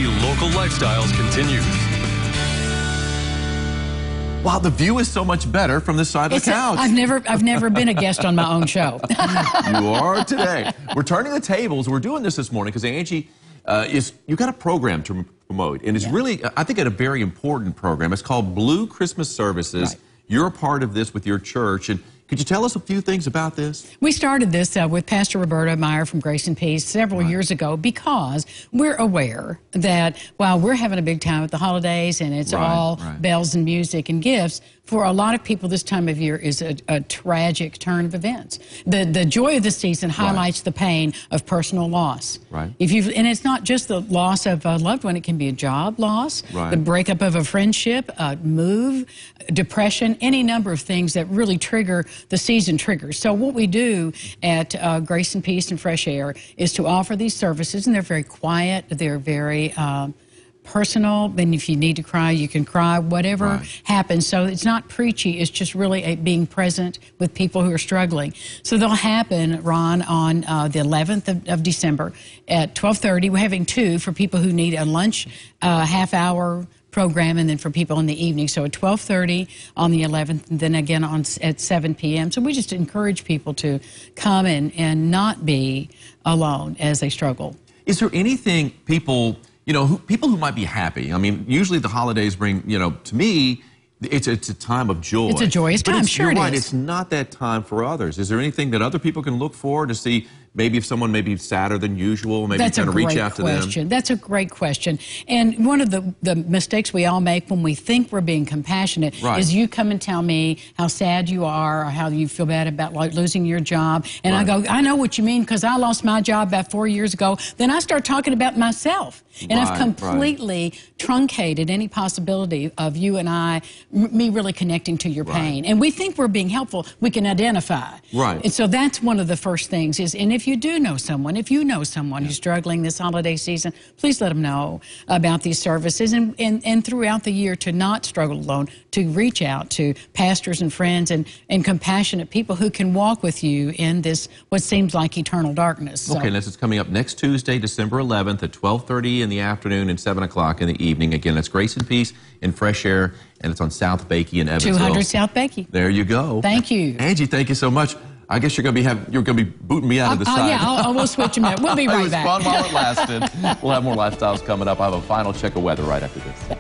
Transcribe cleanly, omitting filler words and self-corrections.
see local lifestyles continues. Wow, the view is so much better from this side of the couch. I've never been a guest on my own show. You are today. We're turning the tables. We're doing this morning because Angie, you got a program to promote, and it's really, I think, a very important program. It's called Blue Christmas Services. Right. You're a part of this with your church, and could you tell us a few things about this? We started this with Pastor Roberta Meyer from Grace and Peace several years ago because we're aware that while we're having a big time with the holidays and it's all bells and music and gifts, for a lot of people this time of year is a tragic turn of events. The joy of the season highlights the pain of personal loss. And it's not just the loss of a loved one, it can be a job loss, the breakup of a friendship, a move, depression, any number of things that really trigger the season triggers. So what we do at Grace and Peace and Fresh Air is to offer these services, and they're very quiet, they're very personal, and if you need to cry, you can cry, whatever happens. So it's not preachy, it's just really being present with people who are struggling. So they'll happen, Ron, on the 11th of December at 12:30. We're having two for people who need a lunch, half-hour program, and then for people in the evening. So at 12:30 on the 11th, and then again at 7 p.m. So we just encourage people to come and not be alone as they struggle. Is there anything people who might be happy? I mean, usually the holidays bring, to me, it's a time of joy. It's a joyous time, sure it is. You're right, it's not that time for others. Is there anything that other people can look for to see maybe if someone may be sadder than usual, maybe kind of reach out to them? That's a great question. And one of the mistakes we all make when we think we're being compassionate is you come and tell me how sad you are or how you feel bad about losing your job. And I go, I know what you mean because I lost my job about 4 years ago. Then I start talking about myself. And I've completely truncated any possibility of you and me really connecting to your pain. And we think we're being helpful. We can identify. And so that's one of the first things is, and if you do know someone, who's struggling this holiday season, please let them know about these services and throughout the year to not struggle alone, to reach out to pastors and friends and compassionate people who can walk with you in this, what seems like eternal darkness. So. Okay, this is coming up next Tuesday, December 11th at 12:30 in the afternoon and 7 o'clock in the evening. Again, that's Grace and Peace in Fresh Air, and it's on South Bakey in Evansville. 200 South Bakey. There you go. Thank you. Angie, thank you so much. I guess you're going to be booting me out of the side. Yeah, we'll switch them out. We'll be right back. It was fun while it lasted. We'll have more lifestyles coming up. I have a final check of weather right after this.